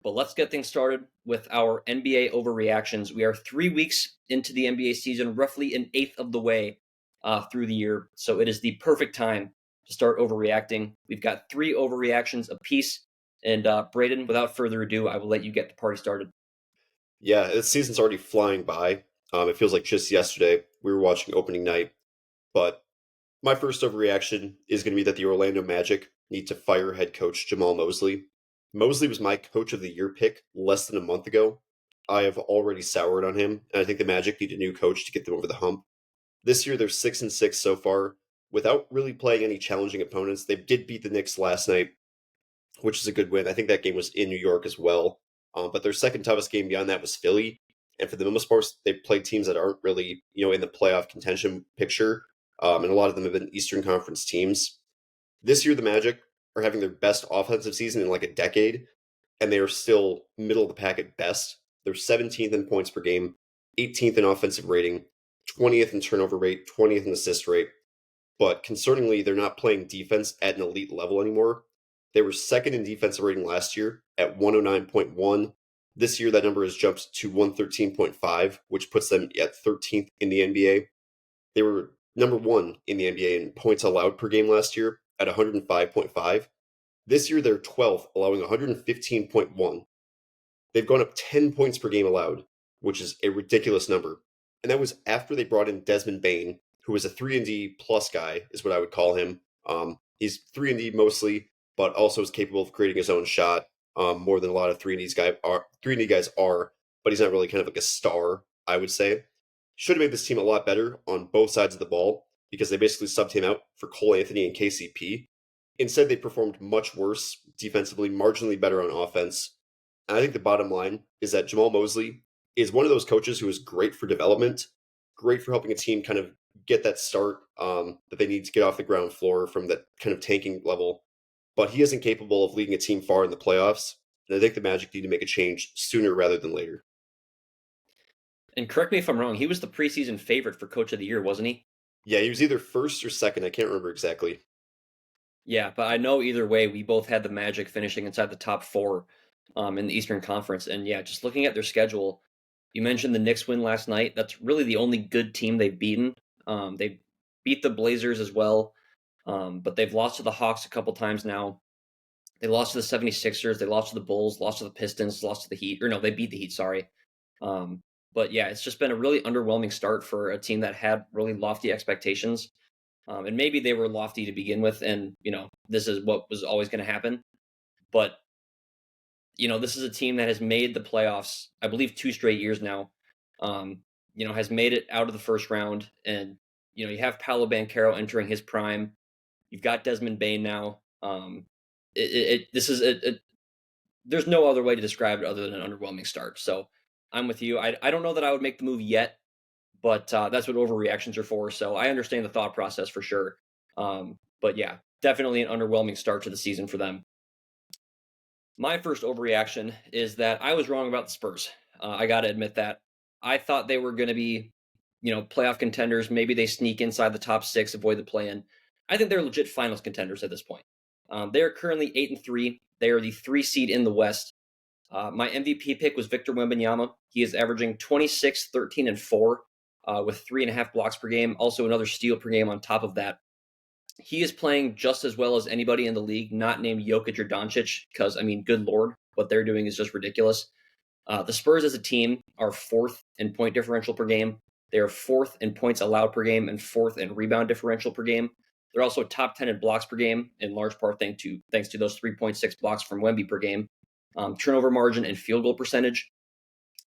But let's get things started with our NBA overreactions. We are 3 weeks into the NBA season, roughly an eighth of the way through the year. So it is the perfect time to start overreacting. We've got 3 overreactions apiece. And Braden, without further ado, I will let you get the party started. Yeah, this season's already flying by. It feels like just yesterday we were watching opening night. But my first overreaction is going to be that the Orlando Magic need to fire head coach Jamal Mosley. Mosley was my coach of the year pick less than a month ago. I have already soured on him, and I think the Magic need a new coach to get them over the hump. This year they're 6-6 so far, without really playing any challenging opponents. They did beat the Knicks last night, which is a good win. I think that game was in New York as well. But their second toughest game beyond that was Philly. And for the most part, they played teams that aren't really, in the playoff contention picture. And a lot of them have been Eastern Conference teams. This year, the Magic are having their best offensive season in like a decade, and they are still middle of the pack at best. They're 17th in points per game, 18th in offensive rating, 20th in turnover rate, 20th in assist rate. But concerningly, they're not playing defense at an elite level anymore. They were second in defensive rating last year at 109.1. This year, that number has jumped to 113.5, which puts them at 13th in the NBA. They were number one in the NBA in points allowed per game last year at 105.5. This year, they're 12th, allowing 115.1. They've gone up 10 points per game allowed, which is a ridiculous number. And that was after they brought in Desmond Bane, who is a 3-and-D plus guy, is what I would call him. He's 3-and-D mostly, but also is capable of creating his own shot more than a lot of 3-and-D guys are, but he's not really kind of like a star, I would say. Should have made this team a lot better on both sides of the ball because they basically subbed him out for Cole Anthony and KCP. Instead, they performed much worse defensively, marginally better on offense. And I think the bottom line is that Jamal Mosley is one of those coaches who is great for development, great for helping a team kind of get that start that they need to get off the ground floor from that kind of tanking level. But he isn't capable of leading a team far in the playoffs. And I think the Magic need to make a change sooner rather than later. And correct me if I'm wrong, he was the preseason favorite for Coach of the Year, wasn't he? Yeah, he was either first or second. I can't remember exactly. Yeah, but I know either way, we both had the Magic finishing inside the top 4 in the Eastern Conference. And yeah, just looking at their schedule, you mentioned the Knicks win last night. That's really the only good team they've beaten. They beat the Blazers as well, but they've lost to the Hawks a couple times now. They lost to the 76ers. They lost to the Bulls, lost to the Pistons, lost to the Heat. Or no, they beat the Heat, sorry. But yeah, it's just been a really underwhelming start for a team that had really lofty expectations. And maybe they were lofty to begin with, and this is what was always going to happen. But this is a team that has made the playoffs, I believe, 2 straight years now. Has made it out of the first round, and you have Paolo Banchero entering his prime. You've got Desmond Bane now. There's no other way to describe it other than an underwhelming start. So I'm with you. I don't know that I would make the move yet, but that's what overreactions are for. So I understand the thought process for sure. But yeah, definitely an underwhelming start to the season for them. My first overreaction is that I was wrong about the Spurs. I got to admit that. I thought they were going to be, playoff contenders. Maybe they sneak inside the top 6, avoid the play-in. I think they're legit finals contenders at this point. They are currently 8-3. They are the 3 seed in the West. My MVP pick was Victor Wembanyama. He is averaging 26, 13, and 4 with 3.5 blocks per game. Also another steal per game on top of that. He is playing just as well as anybody in the league, not named Jokic or Doncic, because, good Lord, what they're doing is just ridiculous. The Spurs as a team are 4th in point differential per game. They are 4th in points allowed per game and 4th in rebound differential per game. They're also top 10 in blocks per game, in large part thanks to those 3.6 blocks from Wemby per game. Turnover margin and field goal percentage.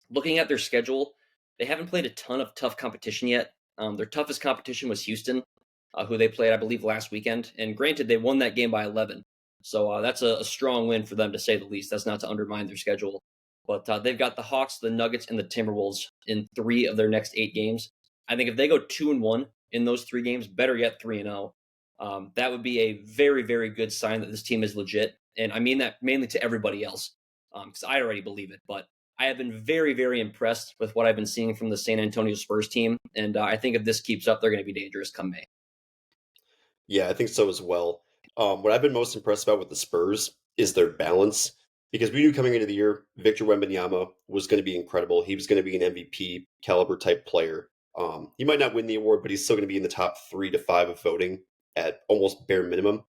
Looking at their schedule, they haven't played a ton of tough competition yet. Their toughest competition was Houston, who they played, I believe, last weekend. And granted, they won that game by 11. So that's a strong win for them, to say the least. That's not to undermine their schedule. But they've got the Hawks, the Nuggets, and the Timberwolves in 3 of their next 8 games. I think if they go 2-1 in those 3 games, better yet 3-0, that would be a very, very good sign that this team is legit. And I mean that mainly to everybody else, because I already believe it. But I have been very, very impressed with what I've been seeing from the San Antonio Spurs team. And I think if this keeps up, they're going to be dangerous come May. Yeah, I think so as well. What I've been most impressed about with the Spurs is their balance. because we knew coming into the year Victor Wembanyama was going to be incredible. He was going to be an MVP caliber type player. He might not win the award, but he's still going to be in the top 3 to 5 of voting at almost bare minimum.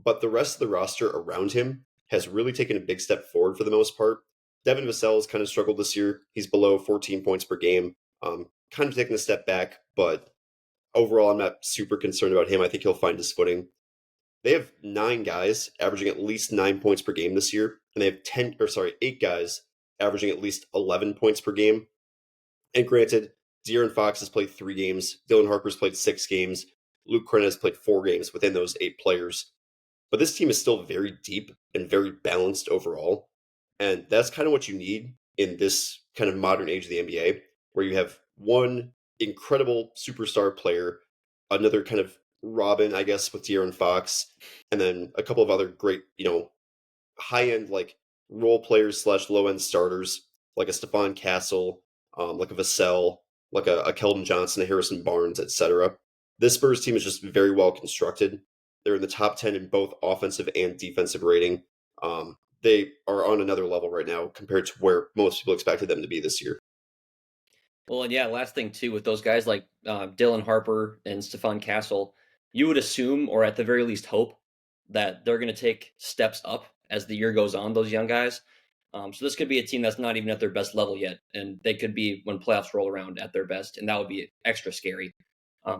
But the rest of the roster around him has really taken a big step forward for the most part. Devin Vassell has kind of struggled this year. He's below 14 points per game, kind of taking a step back, but overall, I'm not super concerned about him. I think he'll find his footing. They have 9 guys averaging at least 9 points per game this year, and they have 8 guys averaging at least 11 points per game. And granted, De'Aaron Fox has played 3 games, Dylan Harper's played 6 games, Luke Cornet has played 4 games within those 8 players. But this team is still very deep and very balanced overall. And that's kind of what you need in this kind of modern age of the NBA, where you have one incredible superstar player, another kind of Robin, I guess, with De'Aaron Fox, and then a couple of other great, high end like role players slash low end starters, like a Stephon Castle, like a Vassell, like a Keldon Johnson, a Harrison Barnes, etc. This Spurs team is just very well constructed. They're in the top 10 in both offensive and defensive rating. They are on another level right now compared to where most people expected them to be this year. Well, and yeah, last thing too with those guys like Dylan Harper and Stephon Castle, you would assume, or at the very least hope, that they're going to take steps up as the year goes on. Those young guys. So this could be a team that's not even at their best level yet, and they could be when playoffs roll around at their best, and that would be extra scary.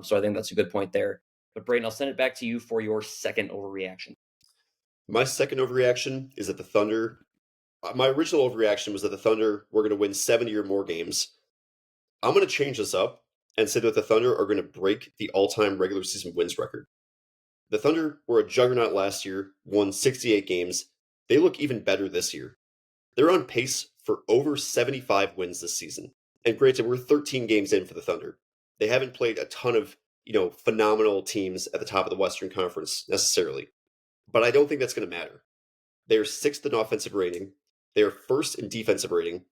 So I think that's a good point there. But Brayden, I'll send it back to you for your second overreaction. My second overreaction is that the Thunder. My original overreaction was that the Thunder were going to win 70 or more games. I'm going to change this up and say that the Thunder are going to break the all-time regular season wins record. The Thunder were a juggernaut last year, won 68 games. They look even better this year. They're on pace for over 75 wins this season. And granted, we're 13 games in for the Thunder. They haven't played a ton of, phenomenal teams at the top of the Western Conference necessarily. But I don't think that's going to matter. They are sixth in offensive rating. They are first in defensive rating.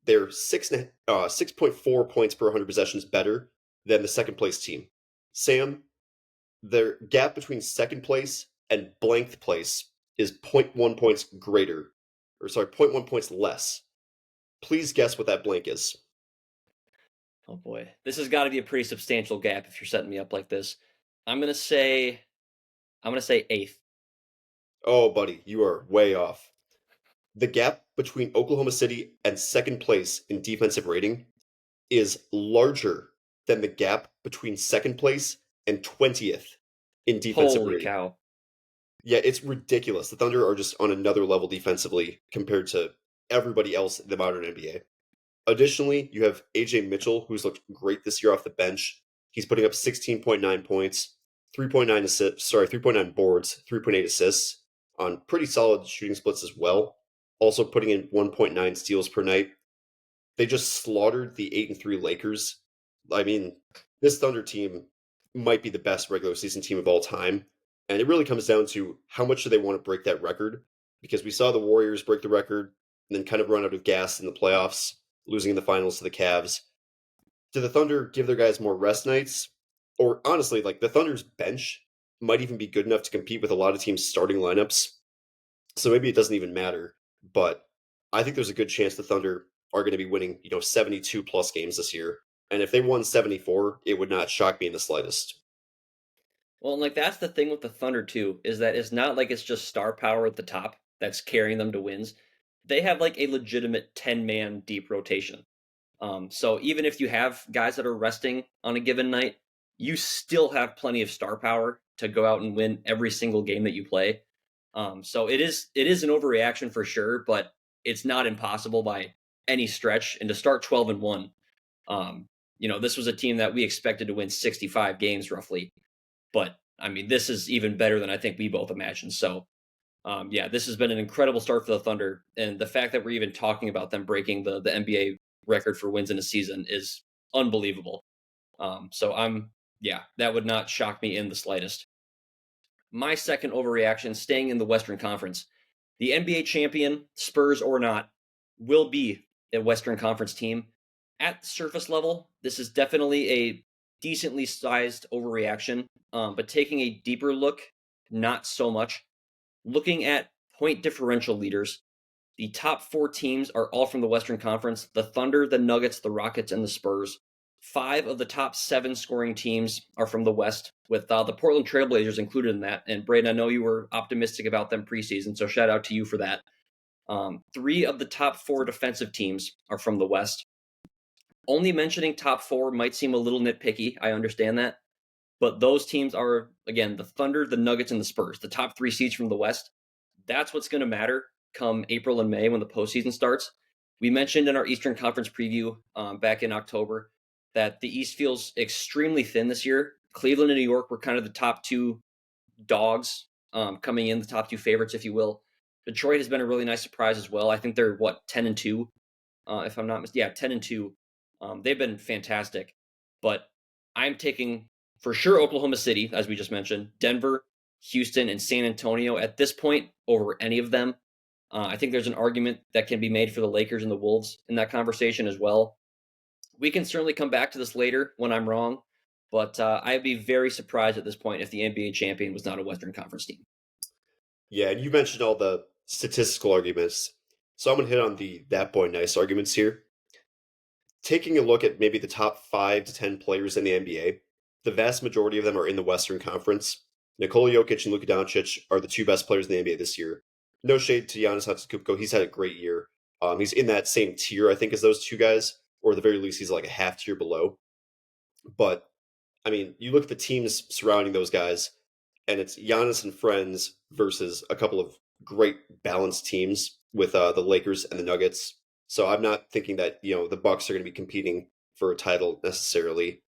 They're 6.4 points per 100 possessions better than the second place team. Sam, their gap between second place and blanked place is zero point 0.1 points greater, or sorry, zero point 0.1 points less. Please guess what that blank is. Oh boy, this has got to be a pretty substantial gap if you're setting me up like this. I'm gonna say, I'm gonna say eighth. Oh, buddy, you are way off. The gap between Oklahoma City and second place in defensive rating is larger than the gap between second place and 20th in defensive Holy rating. cow! Yeah, it's ridiculous. The Thunder are just on another level defensively compared to everybody else in the modern NBA. Additionally, you have AJ Mitchell, who's looked great this year off the bench. He's putting up 16.9 points, 3.9 assists, 3.9 boards, 3.8 assists on pretty solid shooting splits as well. Also putting in 1.9 steals per night. They just slaughtered the 8-3 Lakers. I mean, this Thunder team might be the best regular season team of all time. And it really comes down to how much do they want to break that record? Because we saw the Warriors break the record and then kind of run out of gas in the playoffs, losing in the finals to the Cavs. Do the Thunder give their guys more rest nights? Or honestly, like the Thunder's bench might even be good enough to compete with a lot of teams' starting lineups. So maybe it doesn't even matter. But I think there's a good chance the Thunder are going to be winning, 72 plus games this year. And if they won 74, it would not shock me in the slightest. Well, and like that's the thing with the Thunder too, is that it's not like it's just star power at the top that's carrying them to wins. They have like a legitimate 10-man deep rotation. So even if you have guys that are resting on a given night, you still have plenty of star power to go out and win every single game that you play. So it is an overreaction for sure, but it's not impossible by any stretch. And to start 12-1, this was a team that we expected to win 65 games roughly, but I mean this is even better than I think we both imagined. So yeah, this has been an incredible start for the Thunder, and the fact that we're even talking about them breaking the NBA record for wins in a season is unbelievable. So yeah, that would not shock me in the slightest. My second overreaction, staying in the Western Conference, the NBA champion, Spurs or not, will be a Western Conference team. At surface level, this is definitely a decently sized overreaction, but taking a deeper look, not so much. Looking at point differential leaders, The top four teams are all from the Western Conference: the Thunder, the Nuggets, the Rockets, and the Spurs. Five of the top seven scoring teams are from the West, with the Portland Trailblazers included in that. And Braden, I know you were optimistic about them preseason, so shout out to you for that. Three of the top four defensive teams are from the West. Only mentioning top four might seem a little nitpicky. I understand that. But those teams are, again, the Thunder, the Nuggets, and the Spurs, the top three seeds from the West. That's what's going to matter come April and May when the postseason starts. We mentioned in our Eastern Conference preview back in October that the East feels extremely thin this year. Cleveland and New York were kind of the top two dogs coming in, the top two favorites, if you will. Detroit has been a really nice surprise as well. I think they're 10-2, if I'm not mistaken. Yeah, 10-2. They've been fantastic, but I'm taking for sure Oklahoma City, as we just mentioned, Denver, Houston, and San Antonio at this point over any of them. I think there's an argument that can be made for the Lakers and the Wolves in that conversation as well. We can certainly come back to this later when I'm wrong, but I'd be very surprised at this point if the NBA champion was not a Western Conference team. Yeah, and you mentioned all the statistical arguments. So I'm going to hit on the that boy nice arguments here. Taking a look at maybe the top 5 to 10 players in the NBA, the vast majority of them are in the Western Conference. Nikola Jokic and Luka Doncic are the two best players in the NBA this year. No shade to Giannis Antetokounmpo; he's had a great year. He's in that same tier, I think, as those two guys, or at the very least, he's like a half tier below. But I mean, you look at the teams surrounding those guys, and it's Giannis and friends versus a couple of great balanced teams with the Lakers and the Nuggets. So I'm not thinking that the Bucks are going to be competing for a title necessarily.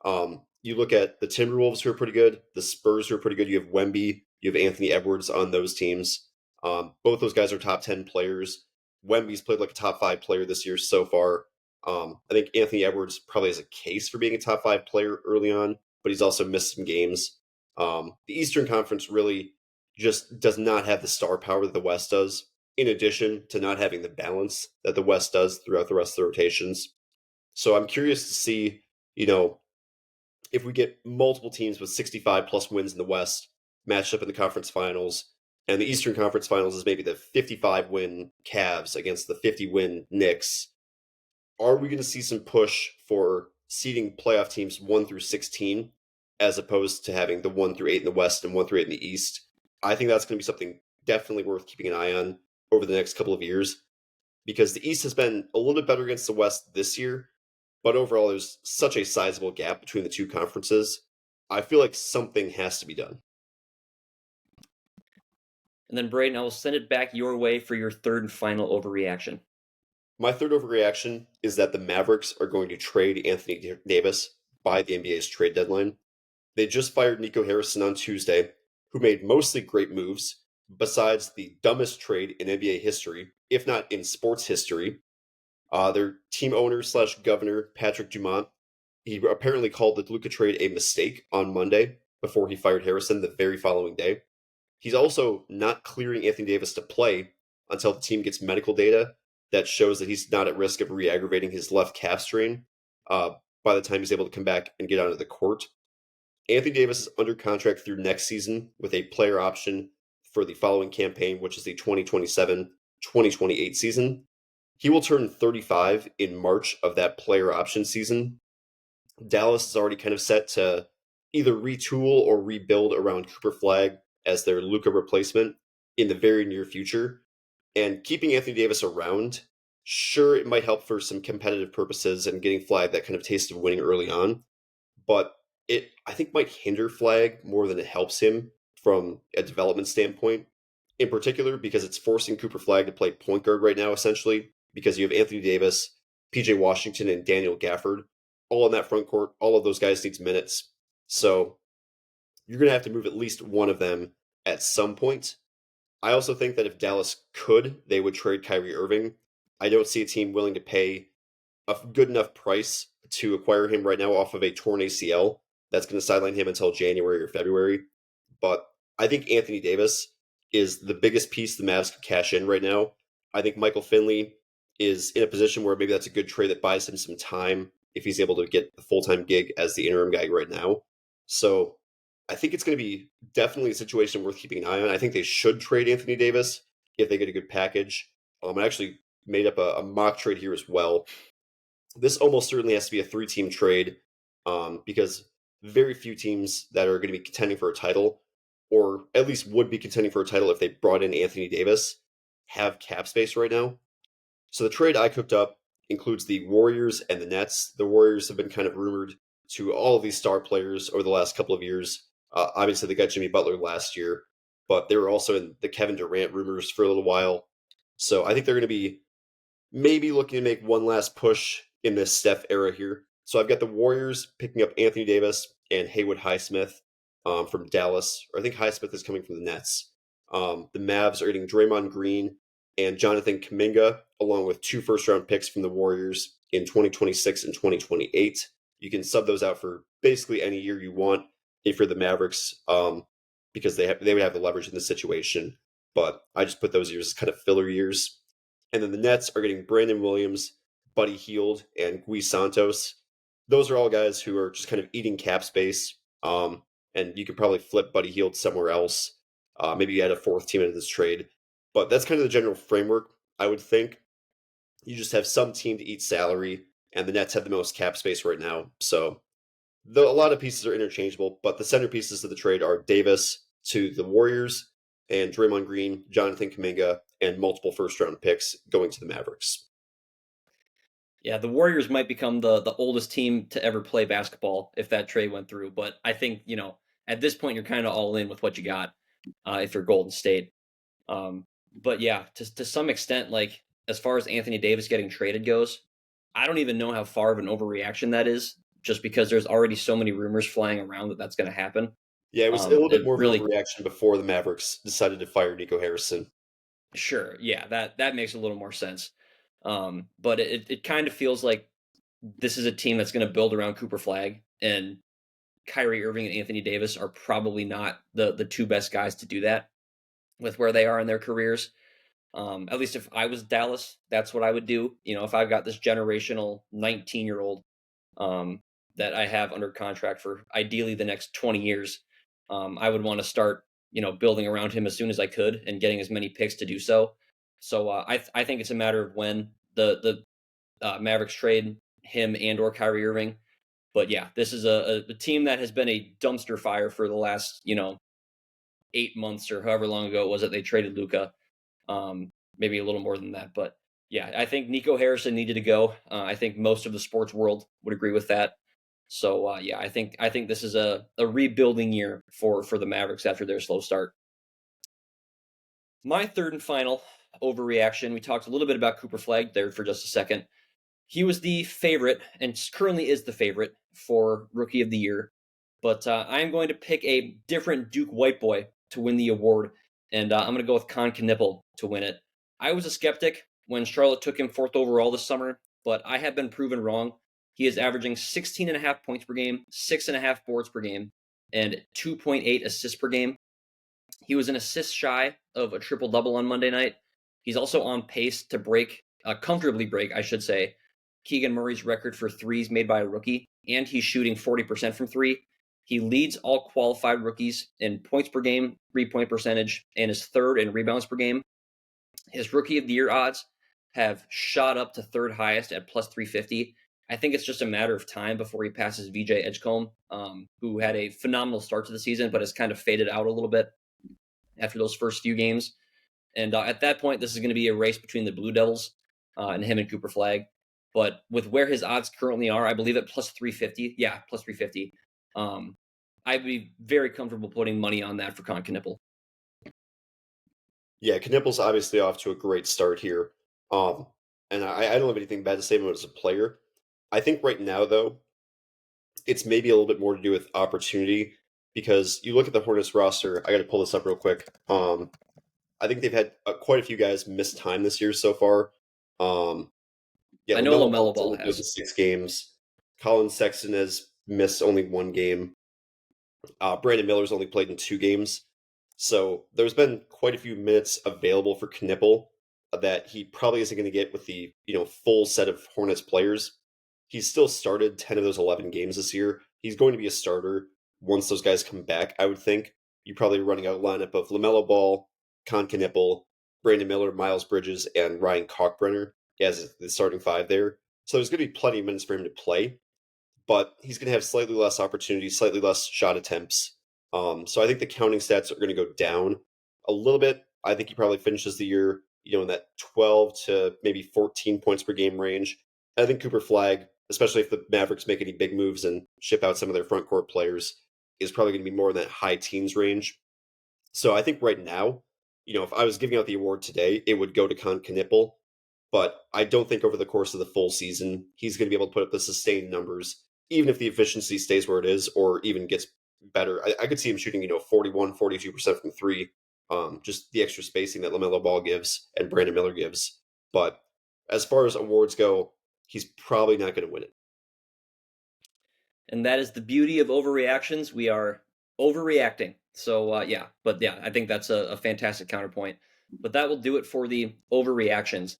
You look at the Timberwolves, who are pretty good, the Spurs, who are pretty good. You have Wemby, you have Anthony Edwards on those teams. Both those guys are top 10 players. Wemby's played like a top 5 player this year so far. I think Anthony Edwards probably has a case for being a top 5 player early on, but he's also missed some games. The Eastern Conference really just does not have the star power that the West does, in addition to not having the balance that the West does throughout the rest of the rotations. So I'm curious to see, if we get multiple teams with 65 plus wins in the West matched up in the conference finals, and the Eastern Conference finals is maybe the 55 win Cavs against the 50 win Knicks. Are we going to see some push for seeding playoff teams 1 through 16 as opposed to having the 1 through 8 in the West and 1 through 8 in the East? I think that's going to be something definitely worth keeping an eye on over the next couple of years, because the East has been a little bit better against the West this year, but overall there's such a sizable gap between the two conferences. I feel like something has to be done. And then, Braden, I will send it back your way for your third and final overreaction. My third overreaction is that the Mavericks are going to trade Anthony Davis by the NBA's trade deadline. They just fired Nico Harrison on Tuesday, who made mostly great moves, besides the dumbest trade in NBA history, if not in sports history. Their team owner slash governor, Patrick Dumont, he apparently called the Luka trade a mistake on Monday before he fired Harrison the very following day. He's also not clearing Anthony Davis to play until the team gets medical data that shows that he's not at risk of re-aggravating his left calf strain by the time he's able to come back and get onto the court. Anthony Davis is under contract through next season with a player option for the following campaign, which is the 2027-2028 season. He will turn 35 in March of that player option season. Dallas is already kind of set to either retool or rebuild around Cooper Flagg as their Luka replacement in the very near future. And keeping Anthony Davis around, sure, it might help for some competitive purposes and getting Flagg that kind of taste of winning early on, but it, I think, might hinder Flagg more than it helps him from a development standpoint, in particular because it's forcing Cooper Flagg to play point guard right now, essentially, because you have Anthony Davis, PJ Washington, and Daniel Gafford all in that front court. All of those guys needs minutes. So you're going to have to move at least one of them at some point. I also think that if Dallas could, they would trade Kyrie Irving. I don't see a team willing to pay a good enough price to acquire him right now off of a torn ACL that's going to sideline him until January or February. But I think Anthony Davis is the biggest piece the Mavs could cash in right now. I think Michael Finley is in a position where maybe that's a good trade that buys him some time if he's able to get the full-time gig as the interim guy right now. So I think it's going to be definitely a situation worth keeping an eye on. I think they should trade Anthony Davis if they get a good package. I actually made up a mock trade here as well. This almost certainly has to be a three-team trade because very few teams that are going to be contending for a title, or at least would be contending for a title if they brought in Anthony Davis, have cap space right now. So the trade I cooked up includes the Warriors and the Nets. The Warriors have been kind of rumored to all of these star players over the last couple of years. Obviously, they got Jimmy Butler last year, but they were also in the Kevin Durant rumors for a little while. So I think they're going to be maybe looking to make one last push in this Steph era here. So I've got the Warriors picking up Anthony Davis and Haywood Highsmith from Dallas, or I think Highsmith is coming from the Nets. The Mavs are getting Draymond Green and Jonathan Kuminga, along with two first-round picks from the Warriors in 2026 and 2028. You can sub those out for basically any year you want if you're the Mavericks, because they would have the leverage in this situation. But I just put those years as kind of filler years. And then the Nets are getting Brandon Williams, Buddy Hield, and Gui Santos. Those are all guys who are just kind of eating cap space. And you could probably flip Buddy Hield somewhere else. Maybe you add a fourth team into this trade. But that's kind of the general framework, I would think. You just have some team to eat salary, and the Nets have the most cap space right now. So a lot of pieces are interchangeable, but the centerpieces of the trade are Davis to the Warriors and Draymond Green, Jonathan Kuminga, and multiple first round picks going to the Mavericks. Yeah, the Warriors might become the oldest team to ever play basketball if that trade went through. But I think, at this point you're kind of all in with what you got if you're Golden State. But yeah, to some extent, like as far as Anthony Davis getting traded goes, I don't even know how far of an overreaction that is, just because there's already so many rumors flying around that that's going to happen. Yeah, it was a little bit It more of an really, overreaction before the Mavericks decided to fire Nico Harrison. sure, yeah, that makes a little more sense. But it kind of feels like this is a team that's going to build around Cooper Flag, and Kyrie Irving and Anthony Davis are probably not the two best guys to do that with where they are in their careers. At least if I was Dallas, that's what I would do. If I've got this generational 19-year-old that I have under contract for ideally the next 20 years, I would want to start, building around him as soon as I could and getting as many picks to do so. So I think it's a matter of when the Mavericks trade him and or Kyrie Irving. But yeah, this is a team that has been a dumpster fire for the last 8 months or however long ago it was that they traded Luca. Maybe a little more than that, but yeah, I think Nico Harrison needed to go. I think most of the sports world would agree with that. So yeah, I think this is a rebuilding year for the Mavericks after their slow start. My third and final overreaction. We talked a little bit about Cooper Flag there for just a second. He was the favorite and currently is the favorite for Rookie of the Year. But I'm going to pick a different Duke White Boy to win the award, and I'm going to go with Con Knipple to win it. I was a skeptic when Charlotte took him fourth overall this summer, but I have been proven wrong. He is averaging 16.5 points per game, 6.5 boards per game, and 2.8 assists per game. He was an assist shy of a triple double on Monday night. He's also on pace to comfortably break, I should say, Keegan Murray's record for threes made by a rookie, and he's shooting 40% from three. He leads all qualified rookies in points per game, 3-point percentage, and is third in rebounds per game. His Rookie of the Year odds have shot up to third highest at plus 350. I think it's just a matter of time before he passes VJ Edgecombe, who had a phenomenal start to the season, but has kind of faded out a little bit after those first few games. And at that point, this is going to be a race between the Blue Devils and him and Cooper Flag. But with where his odds currently are, I believe at plus 350. Yeah, plus 350. I'd be very comfortable putting money on that for Con Knipple. Yeah, Knipple's obviously off to a great start here. Um, and I don't have anything bad to say about him as a player. I think right now, though, it's maybe a little bit more to do with opportunity because you look at the Hornets roster. I got to pull this up real quick. I think they've had quite a few guys miss time this year so far. Um, yeah, I know LaMelo LaMelo Ball's Ball only played in has. 6 games. Colin Sexton has missed only 1 game. Brandon Miller's only played in 2 games. So there's been quite a few minutes available for Knipple that he probably isn't going to get with the full set of Hornets players. He's still started 10 of those 11 games this year. He's going to be a starter once those guys come back, I would think. You're probably running a lineup of LaMelo Ball, Con Knipple, Brandon Miller, Miles Bridges, and Ryan Kalkbrenner as the starting five there. So there's going to be plenty of minutes for him to play, but he's going to have slightly less opportunities, slightly less shot attempts. So I think the counting stats are going to go down a little bit. I think he probably finishes the year, in that 12 to maybe 14 points per game range. I think Cooper Flag, especially if the Mavericks make any big moves and ship out some of their front court players, is probably going to be more in that high teens range. So I think right now, if I was giving out the award today, it would go to Con Knipple. But I don't think over the course of the full season, he's going to be able to put up the sustained numbers, even if the efficiency stays where it is or even gets better. I could see him shooting, 41, 42% from three, just the extra spacing that LaMelo Ball gives and Brandon Miller gives. But as far as awards go, he's probably not going to win it. And that is the beauty of overreactions. We are overreacting. So yeah, but yeah, I think that's a fantastic counterpoint. But that will do it for the overreactions.